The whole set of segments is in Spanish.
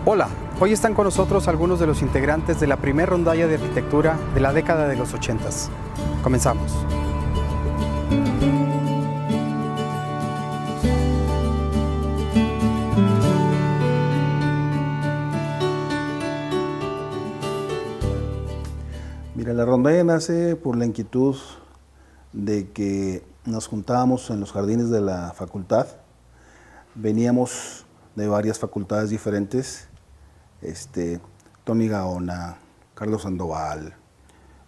Hola, hoy están con nosotros algunos de los integrantes de la primera rondalla de arquitectura de la década de los 80s. Comenzamos. Mira, la rondalla nace por la inquietud de que nos juntábamos en los jardines de la facultad. Veníamos de varias facultades diferentes, Tony Gaona, Carlos Sandoval,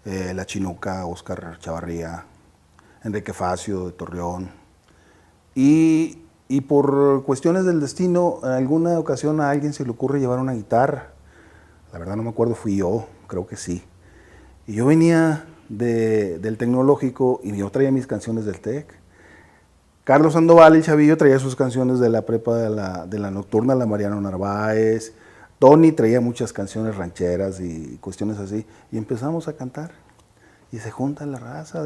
La Chinuca, Óscar Chavarría, Enrique Facio de Torreón. Y por cuestiones del destino, en alguna ocasión a alguien se le ocurre llevar una guitarra. La verdad no me acuerdo, fui yo, creo que sí. Y yo venía del tecnológico y yo traía mis canciones del TEC. Carlos Sandoval, el chavillo, traía sus canciones de la prepa de la nocturna, la Mariano Narváez. Tony traía muchas canciones rancheras y cuestiones así. Y empezamos a cantar. Y se junta la raza,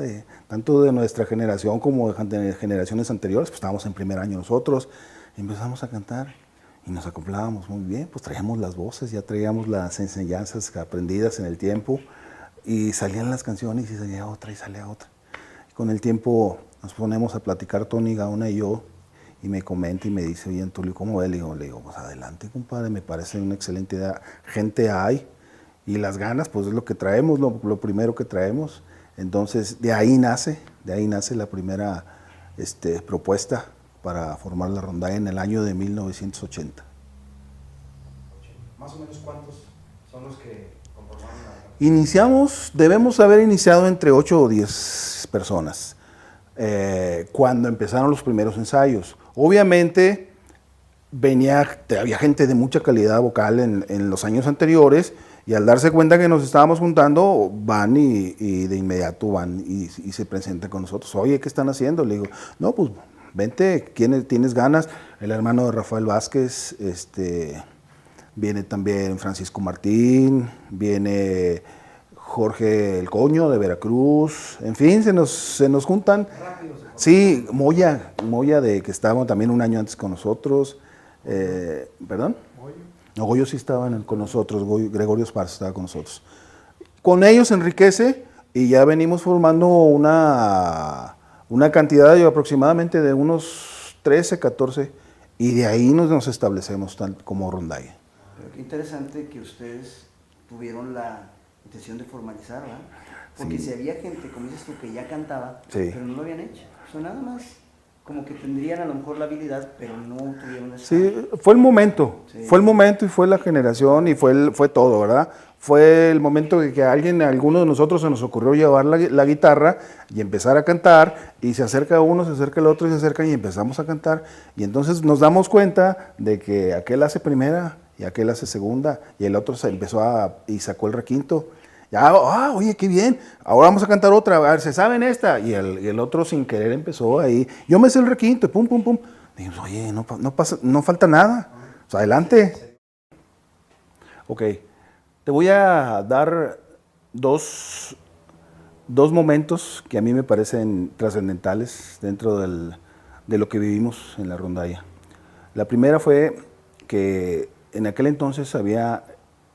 tanto de nuestra generación como de generaciones anteriores. Pues estábamos en primer año nosotros. Y empezamos a cantar. Y nos acoplábamos muy bien. Pues traíamos las voces, ya traíamos las enseñanzas aprendidas en el tiempo. Y salían las canciones y salía otra y salía otra. Y con el tiempo nos ponemos a platicar Tony Gaona y yo, y me comenta y me dice, oye, Tulio, ¿cómo ves? Le digo, pues adelante, compadre, me parece una excelente idea. Gente hay, y las ganas, pues es lo que traemos, lo primero que traemos. Entonces, de ahí nace la primera propuesta para formar la rondalla en el año de 1980. ¿Más o menos cuántos son los que conformaron Debemos haber iniciado entre 8 o 10 personas cuando empezaron los primeros ensayos. Obviamente había gente de mucha calidad vocal en los años anteriores, y al darse cuenta que nos estábamos juntando, van y de inmediato van y se presentan con nosotros. Oye, ¿qué están haciendo? Le digo, no, pues vente, ¿tienes ganas? El hermano de Rafael Vázquez, viene también Francisco Martín, viene Jorge El Coño de Veracruz, en fin, se nos juntan. Sí, Moya que estaba también un año antes con nosotros. ¿Perdón? No, Goyo sí estaba con nosotros, Gregorio Esparza estaba con nosotros. Con ellos enriquece y ya venimos formando una cantidad de aproximadamente de unos 13, 14, y de ahí nos establecemos como rondalla. Pero qué interesante que ustedes tuvieron la intención de formalizar, ¿verdad? Porque Sí. si había gente, como dices tú, que ya cantaba, Sí. pero no lo habían hecho. O sea, nada más como que tendrían a lo mejor la habilidad, pero no tuvieron esa... Sí, fue el momento, Sí. fue el momento y fue la generación y fue todo, ¿verdad? Fue el momento de que a alguno de nosotros se nos ocurrió llevar la guitarra y empezar a cantar, y se acerca uno, se acerca el otro y se acerca y empezamos a cantar, y entonces nos damos cuenta de que aquel hace primera y aquel hace segunda y el otro y sacó el requinto. Ya, oye, qué bien, ahora vamos a cantar otra, a ver, ¿se saben esta? Y el otro sin querer empezó ahí, yo me sé el requinto, y pum, pum, pum. Dijimos, oye, no falta nada, pues adelante. Ok, te voy a dar dos momentos que a mí me parecen trascendentales dentro de lo que vivimos en la rondalla. La primera fue que en aquel entonces había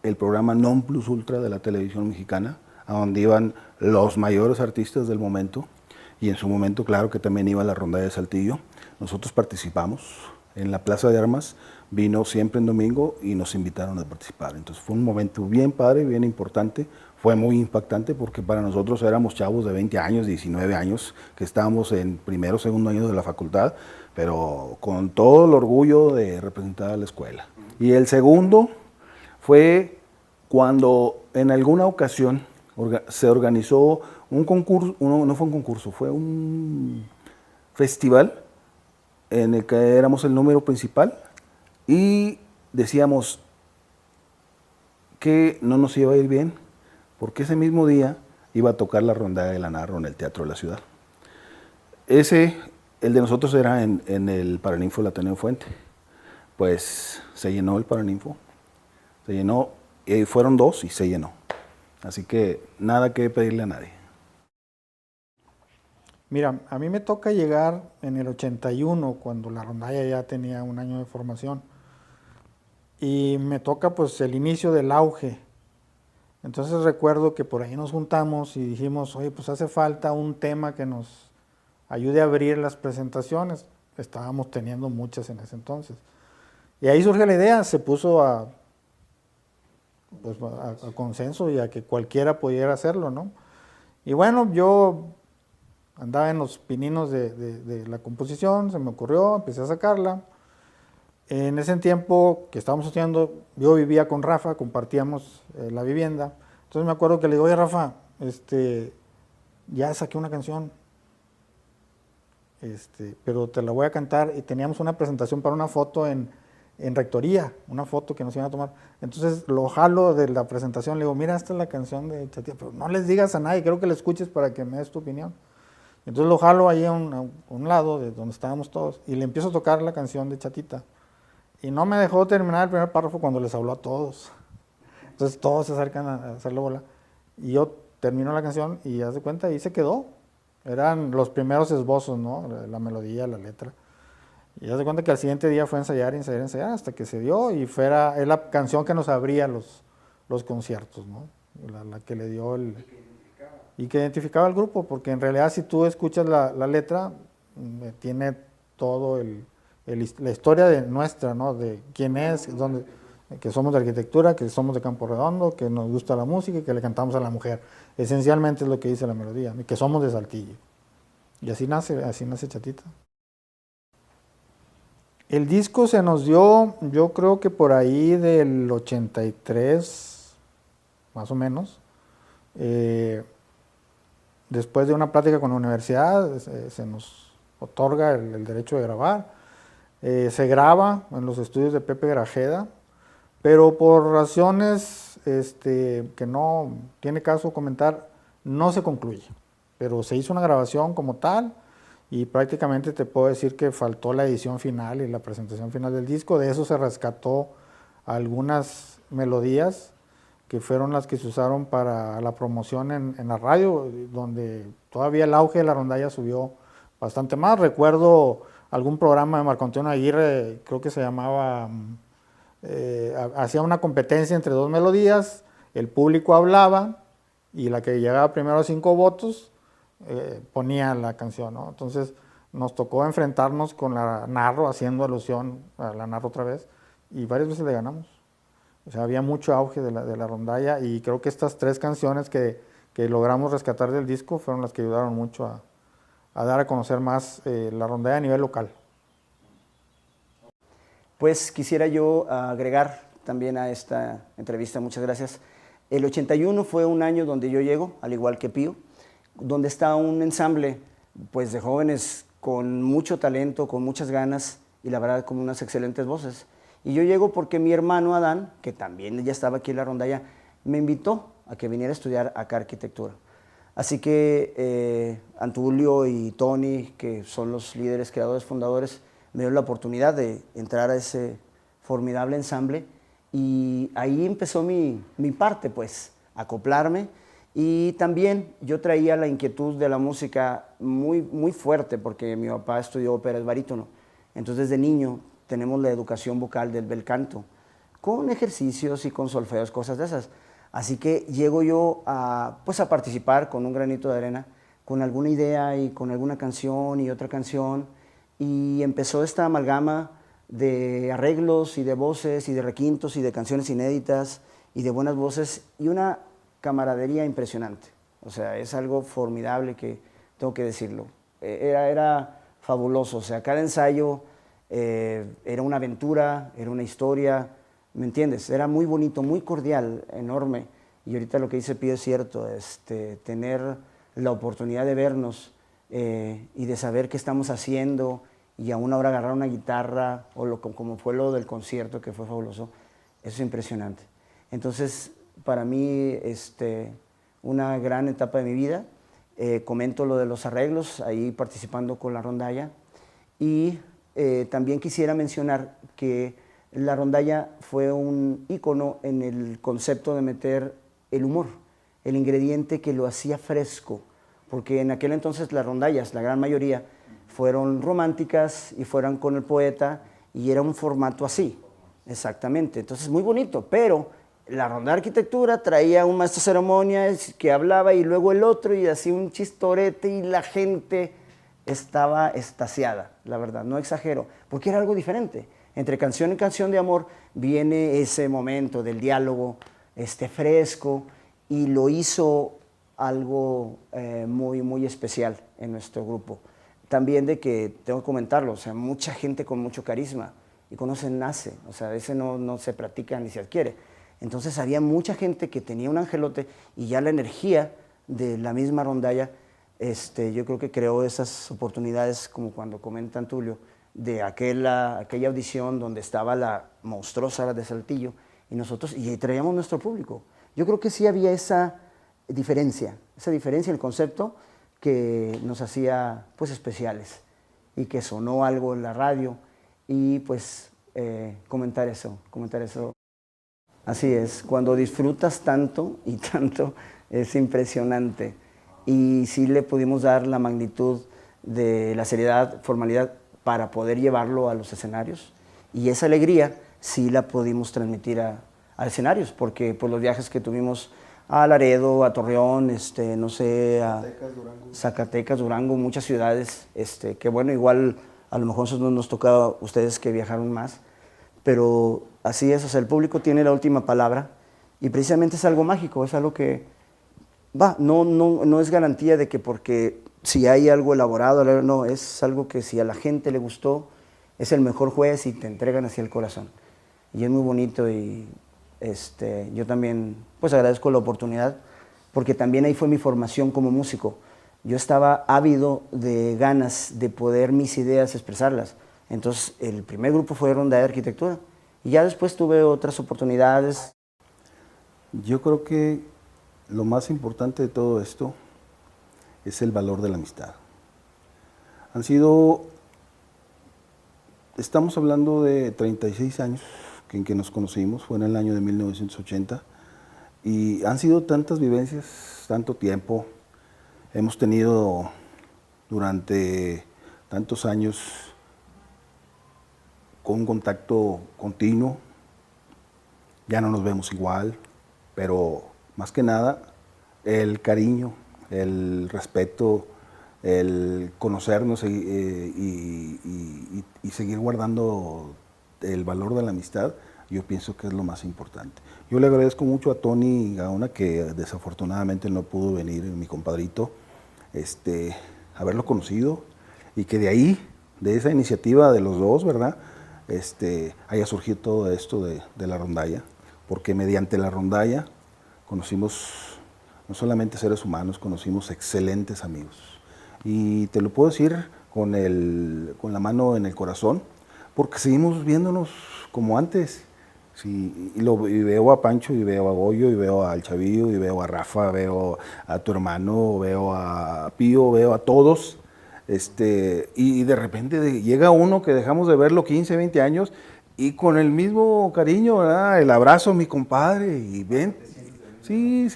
el programa Non Plus Ultra de la televisión mexicana, a donde iban los mayores artistas del momento, y en su momento, claro, que también iba la rondalla de Saltillo. Nosotros participamos en la Plaza de Armas, vino siempre en domingo y nos invitaron a participar. Entonces fue un momento bien padre, bien importante, fue muy impactante porque para nosotros éramos chavos de 20 años, 19 años, que estábamos en primero o segundo año de la facultad, pero con todo el orgullo de representar a la escuela. Y el segundo fue cuando en alguna ocasión se organizó un concurso, no fue un concurso, fue un festival en el que éramos el número principal y decíamos que no nos iba a ir bien porque ese mismo día iba a tocar la rondalla de la Narro en el Teatro de la Ciudad. El de nosotros era en el Paraninfo del Ateneo Fuente. Pues se llenó el Paraninfo, se llenó, y fueron 2 y se llenó. Así que nada que pedirle a nadie. Mira, a mí me toca llegar en el 81, cuando la rondalla ya tenía un año de formación. y me toca pues el inicio del auge. Entonces recuerdo que por ahí nos juntamos y dijimos, oye, pues hace falta un tema que nos ayude a abrir las presentaciones. Estábamos teniendo muchas en ese entonces. Y ahí surge la idea, se puso a consenso y a que cualquiera pudiera hacerlo, ¿no? Y bueno, yo andaba en los pininos de la composición, se me ocurrió, empecé a sacarla. En ese tiempo que estábamos estudiando, yo vivía con Rafa, compartíamos la vivienda. Entonces me acuerdo que le digo, oye Rafa, ya saqué una canción, pero te la voy a cantar. Y teníamos una presentación para una foto en rectoría, una foto que nos iban a tomar. Entonces lo jalo de la presentación, le digo, mira, esta es la canción de Chatita, pero no les digas a nadie, quiero que la escuches para que me des tu opinión. Entonces lo jalo ahí a un lado de donde estábamos todos y le empiezo a tocar la canción de Chatita. Y no me dejó terminar el primer párrafo cuando les habló a todos. Entonces todos se acercan a hacerle bola. Y yo termino la canción y haz de cuenta, ahí se quedó. Eran los primeros esbozos, ¿no? La melodía, la letra. Y haz de cuenta que al siguiente día fue a ensayar, hasta que se dio y es la canción que nos abría los conciertos, ¿no? La que le dio y que identificaba al grupo, porque en realidad si tú escuchas la letra, tiene todo la historia de nuestra, ¿no? De quién es, que somos de arquitectura, que somos de Campo Redondo, que nos gusta la música y que le cantamos a la mujer. Esencialmente es lo que dice la melodía, que somos de Saltillo. Y así nace Chatita. El disco se nos dio, yo creo que por ahí del 83, más o menos. Después de una plática con la universidad, se nos otorga el derecho de grabar. Se graba en los estudios de Pepe Grajeda, pero por razones que no tiene caso comentar, no se concluye. Pero se hizo una grabación como tal y prácticamente te puedo decir que faltó la edición final y la presentación final del disco. De eso se rescató algunas melodías que fueron las que se usaron para la promoción en la radio, donde todavía el auge de la rondalla subió bastante más. Recuerdo algún programa de Marco Antonio Aguirre, creo que se llamaba, hacía una competencia entre dos melodías, el público hablaba y la que llegaba primero a 5 votos ponía la canción, ¿no? Entonces nos tocó enfrentarnos con la Narro, haciendo alusión a la Narro otra vez, y varias veces le ganamos. O sea, había mucho auge de la rondalla y creo que estas 3 canciones que logramos rescatar del disco fueron las que ayudaron mucho a dar a conocer más la rondalla a nivel local. Pues quisiera yo agregar también a esta entrevista, muchas gracias. El 81 fue un año donde yo llego, al igual que Pío, donde está un ensamble pues, de jóvenes con mucho talento, con muchas ganas y la verdad con unas excelentes voces. Y yo llego porque mi hermano Adán, que también ya estaba aquí en la rondalla, me invitó a que viniera a estudiar acá arquitectura. Así que Antulio y Tony, que son los líderes, creadores, fundadores, me dieron la oportunidad de entrar a ese formidable ensamble y ahí empezó mi parte, pues, acoplarme. Y también yo traía la inquietud de la música muy, muy fuerte porque mi papá estudió ópera, es barítono. Entonces, desde niño tenemos la educación vocal del bel canto, con ejercicios y con solfeos, cosas de esas. Así que llego yo pues a participar con un granito de arena, con alguna idea y con alguna canción y otra canción. Y empezó esta amalgama de arreglos y de voces y de requintos y de canciones inéditas y de buenas voces y una camaradería impresionante. O sea, es algo formidable que tengo que decirlo. Era fabuloso, o sea, cada ensayo era una aventura, era una historia, ¿me entiendes? Era muy bonito, muy cordial, enorme. Y ahorita lo que dice Pío es cierto, tener la oportunidad de vernos y de saber qué estamos haciendo y aún ahora agarrar una guitarra o como fue lo del concierto que fue fabuloso, eso es impresionante. Entonces, para mí, una gran etapa de mi vida. Comento lo de los arreglos, ahí participando con la rondalla. Y también quisiera mencionar que la rondalla fue un ícono en el concepto de meter el humor, el ingrediente que lo hacía fresco, porque en aquel entonces las rondallas, la gran mayoría, fueron románticas y fueron con el poeta y era un formato así. Exactamente, entonces muy bonito, pero la ronda de arquitectura traía un maestro de ceremonias que hablaba y luego el otro y hacía un chistorete y la gente estaba extasiada, la verdad, no exagero, porque era algo diferente. Entre canción y canción de amor viene ese momento del diálogo fresco y lo hizo algo muy, muy especial en nuestro grupo. También de que, tengo que comentarlo, o sea, mucha gente con mucho carisma y cuando se nace, o sea, ese no se practica ni se adquiere. Entonces había mucha gente que tenía un angelote y ya la energía de la misma rondalla, yo creo que creó esas oportunidades, como cuando comentan Tulio, de aquella audición donde estaba la monstruosa de Saltillo y nosotros, y traíamos nuestro público. Yo creo que sí había esa diferencia en el concepto que nos hacía pues especiales y que sonó algo en la radio y pues comentar eso. Así es, cuando disfrutas tanto y tanto es impresionante y sí le pudimos dar la magnitud de la seriedad, formalidad para poder llevarlo a los escenarios y esa alegría sí la pudimos transmitir a escenarios porque por los viajes que tuvimos a Laredo, a Torreón, no sé, a Zacatecas, Durango, muchas ciudades, que bueno, igual a lo mejor eso nos toca a ustedes que viajaron más, pero así es, o sea, el público tiene la última palabra y precisamente es algo mágico, es algo que no es garantía de que porque si hay algo elaborado, no, es algo que si a la gente le gustó, es el mejor juez y te entregan hacia el corazón. Y es muy bonito y yo también pues agradezco la oportunidad porque también ahí fue mi formación como músico. Yo estaba ávido de ganas de poder mis ideas expresarlas. Entonces el primer grupo fue Ronda de Arquitectura y ya después tuve otras oportunidades. Yo creo que lo más importante de todo esto es el valor de la amistad. Estamos hablando de 36 años en que nos conocimos, fue en el año de 1980, y han sido tantas vivencias, tanto tiempo, hemos tenido durante tantos años con un contacto continuo, ya no nos vemos igual, pero más que nada el cariño, el respeto, el conocernos y seguir guardando el valor de la amistad, yo pienso que es lo más importante. Yo le agradezco mucho a Tony Gaona, que desafortunadamente no pudo venir, mi compadrito, haberlo conocido y que de ahí, de esa iniciativa de los dos, ¿verdad?, haya surgido todo esto de la rondalla, porque mediante la rondalla conocimos no solamente seres humanos, conocimos excelentes amigos. Y te lo puedo decir con la mano en el corazón, porque seguimos viéndonos como antes. Sí, y veo a Pancho, y veo a Goyo, y veo al Chavillo, y veo a Rafa, veo a tu hermano, veo a Pío, veo a todos. Y de repente llega uno que dejamos de verlo 15, 20 años, y con el mismo cariño, ¿verdad? El abrazo, mi compadre, y ven. Sí,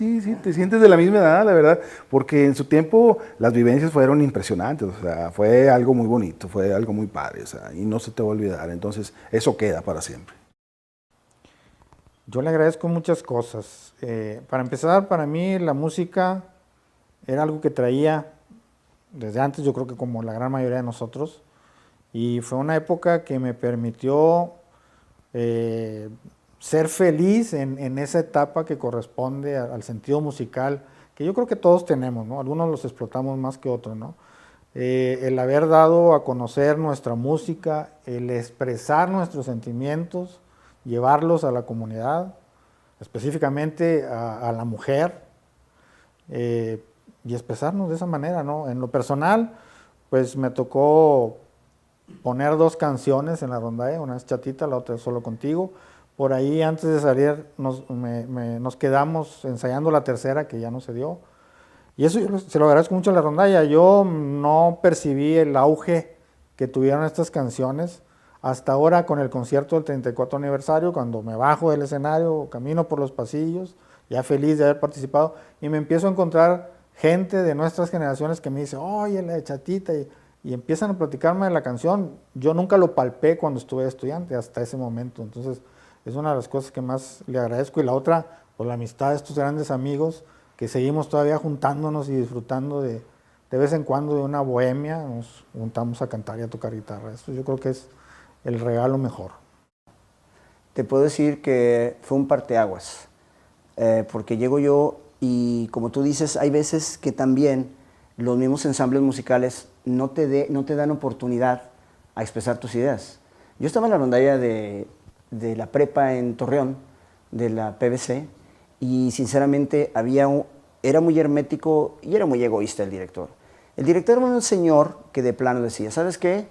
te sientes de la misma edad, la verdad, porque en su tiempo las vivencias fueron impresionantes, o sea, fue algo muy bonito, fue algo muy padre, o sea, y no se te va a olvidar, entonces eso queda para siempre. Yo le agradezco muchas cosas. Para empezar, para mí la música era algo que traía desde antes, yo creo que como la gran mayoría de nosotros, y fue una época que me permitió ser feliz en esa etapa que corresponde al sentido musical, que yo creo que todos tenemos, ¿no? Algunos los explotamos más que otros, ¿no? El haber dado a conocer nuestra música, el expresar nuestros sentimientos, llevarlos a la comunidad, específicamente a la mujer, y expresarnos de esa manera, ¿no? En lo personal, pues me tocó poner 2 canciones en la rondalla, una es Chatita, la otra es Solo Contigo. Por ahí antes de salir nos quedamos ensayando la tercera, que ya no se dio. Y eso yo se lo agradezco mucho a la rondalla. Yo no percibí el auge que tuvieron estas canciones hasta ahora con el concierto del 34 aniversario, cuando me bajo del escenario, camino por los pasillos, ya feliz de haber participado, y me empiezo a encontrar gente de nuestras generaciones que me dice, oye, la de Chatita, y empiezan a platicarme de la canción. Yo nunca lo palpé cuando estuve estudiante, hasta ese momento. Entonces, Es una de las cosas que más le agradezco. Y la otra, pues la amistad de estos grandes amigos que seguimos todavía juntándonos y disfrutando de vez en cuando de una bohemia. Nos juntamos a cantar y a tocar guitarra. Eso yo creo que es el regalo mejor. Te puedo decir que fue un parteaguas, porque llego yo y como tú dices, hay veces que también los mismos ensambles musicales no te dan oportunidad a expresar tus ideas. Yo estaba en la rondalla de la prepa en Torreón, de la PBC, y sinceramente era muy hermético y era muy egoísta el director. El director era un señor que de plano decía, ¿sabes qué?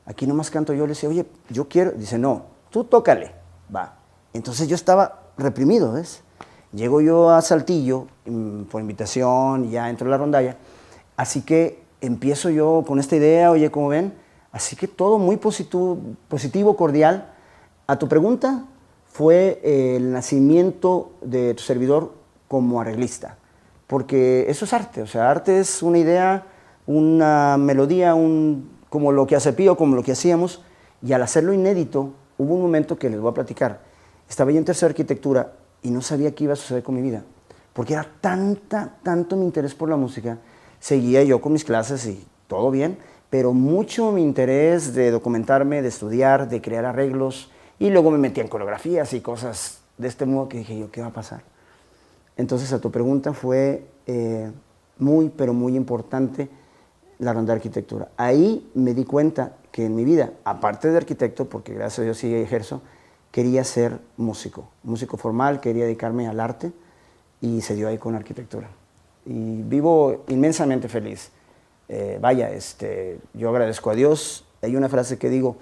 Aquí nomás canto yo. Le decía, oye, yo quiero. Dice, no, tú tócale, va. Entonces yo estaba reprimido, ¿ves? Llego yo a Saltillo, por invitación, ya entro a la rondalla, así que empiezo yo con esta idea, oye, ¿cómo ven? Así que todo muy positivo, cordial. A tu pregunta, fue el nacimiento de tu servidor como arreglista, porque eso es arte, o sea, arte es una idea, una melodía, como lo que hace Pío, como lo que hacíamos, y al hacerlo inédito, hubo un momento que les voy a platicar. Estaba yo en tercera arquitectura y no sabía qué iba a suceder con mi vida, porque era tanto mi interés por la música. Seguía yo con mis clases y todo bien, pero mucho mi interés de documentarme, de estudiar, de crear arreglos, y luego me metía en coreografías y cosas de este modo que dije yo, ¿qué va a pasar? Entonces, a tu pregunta, fue muy, pero muy importante la ronda de arquitectura. Ahí me di cuenta que en mi vida, aparte de arquitecto, porque gracias a Dios sí ejerzo, quería ser músico formal, quería dedicarme al arte, y se dio ahí con arquitectura. Y vivo inmensamente feliz. Yo agradezco a Dios. Hay una frase que digo,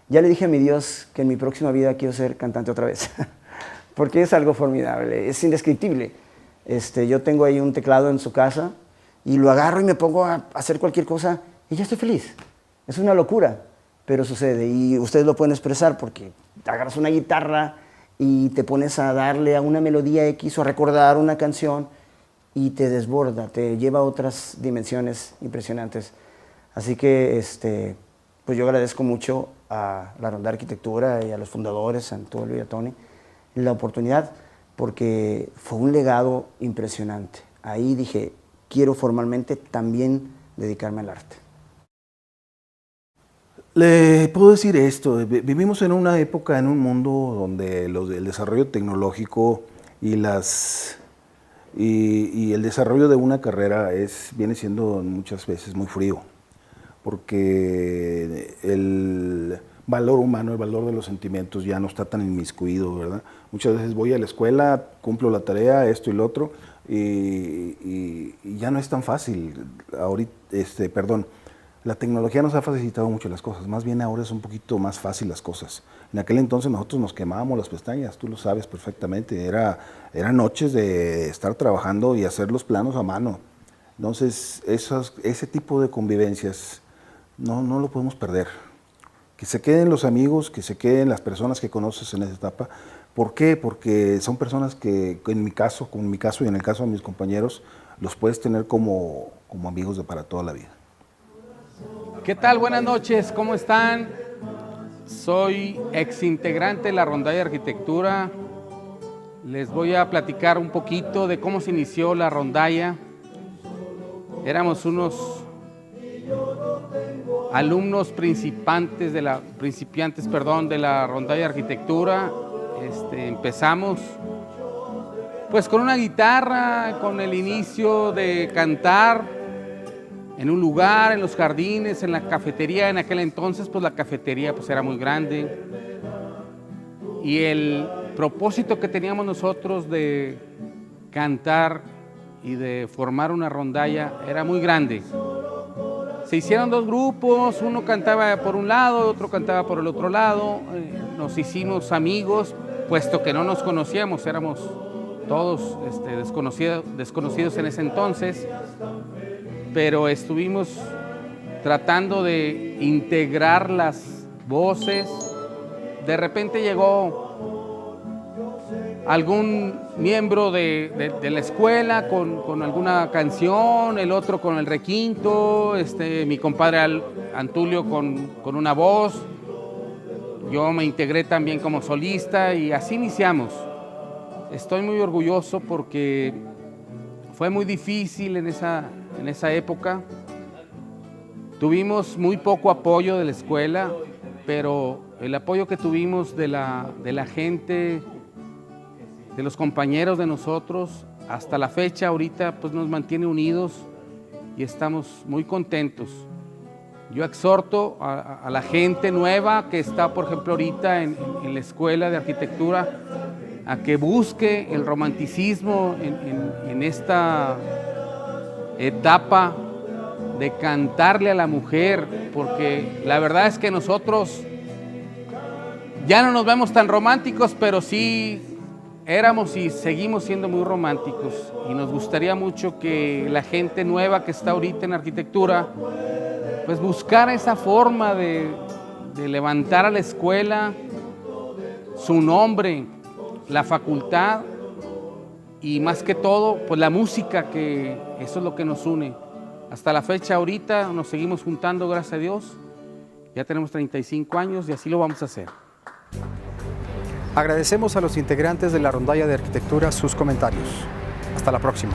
ya le dije a mi Dios que en mi próxima vida quiero ser cantante otra vez, porque es algo formidable, es indescriptible. Yo tengo ahí un teclado en su casa y lo agarro y me pongo a hacer cualquier cosa y ya estoy feliz. Es una locura, pero sucede y ustedes lo pueden expresar porque agarras una guitarra y te pones a darle a una melodía X o a recordar una canción y te desborda, te lleva a otras dimensiones impresionantes. Así que pues yo agradezco mucho a la Ronda de Arquitectura y a los fundadores, a Antulio y a Tony, la oportunidad, porque fue un legado impresionante. Ahí dije, quiero formalmente también dedicarme al arte. Le puedo decir esto, vivimos en una época, en un mundo donde el desarrollo tecnológico y el desarrollo de una carrera viene siendo muchas veces muy frío, porque el valor humano, el valor de los sentimientos ya no está tan inmiscuido, ¿verdad? Muchas veces voy a la escuela, cumplo la tarea, esto y lo otro, y ya no es tan fácil. Ahorita, la tecnología nos ha facilitado mucho las cosas, más bien ahora es un poquito más fácil las cosas. En aquel entonces nosotros nos quemábamos las pestañas, tú lo sabes perfectamente, eran noches de estar trabajando y hacer los planos a mano. Entonces, ese tipo de convivencias no lo podemos perder. Que se queden los amigos, que se queden las personas que conoces en esa etapa. ¿Por qué? Porque son personas que en mi caso y en el caso de mis compañeros, los puedes tener como amigos para toda la vida. ¿Qué tal? Buenas noches, ¿cómo están? Soy exintegrante de la Rondalla de Arquitectura. Les voy a platicar un poquito de cómo se inició la rondalla. Éramos unos alumnos principiantes de la Rondalla de Arquitectura. Empezamos pues con una guitarra, con el inicio de cantar en un lugar, en los jardines, en la cafetería. En aquel entonces pues la cafetería pues era muy grande y el propósito que teníamos nosotros de cantar y de formar una rondalla era muy grande. Se hicieron dos grupos, uno cantaba por un lado, otro cantaba por el otro lado. Nos hicimos amigos, puesto que no nos conocíamos, éramos todos desconocidos en ese entonces, pero estuvimos tratando de integrar las voces. De repente llegó algún miembro de la escuela con alguna canción, el otro con el requinto, mi compadre Antulio con una voz. yo me integré también como solista y así iniciamos. Estoy muy orgulloso porque fue muy difícil en esa época. Tuvimos muy poco apoyo de la escuela, pero el apoyo que tuvimos de la gente, de los compañeros de nosotros, hasta la fecha ahorita pues nos mantiene unidos y estamos muy contentos. Yo exhorto a la gente nueva que está, por ejemplo, ahorita en la escuela de arquitectura, a que busque el romanticismo en esta etapa de cantarle a la mujer, porque la verdad es que nosotros ya no nos vemos tan románticos, pero sí éramos y seguimos siendo muy románticos, y nos gustaría mucho que la gente nueva que está ahorita en arquitectura pues buscara esa forma de levantar a la escuela, su nombre, la facultad y más que todo pues la música, que eso es lo que nos une. Hasta la fecha ahorita nos seguimos juntando, gracias a Dios. Ya tenemos 35 años y así lo vamos a hacer. Agradecemos a los integrantes de la rondalla de arquitectura sus comentarios. Hasta la próxima.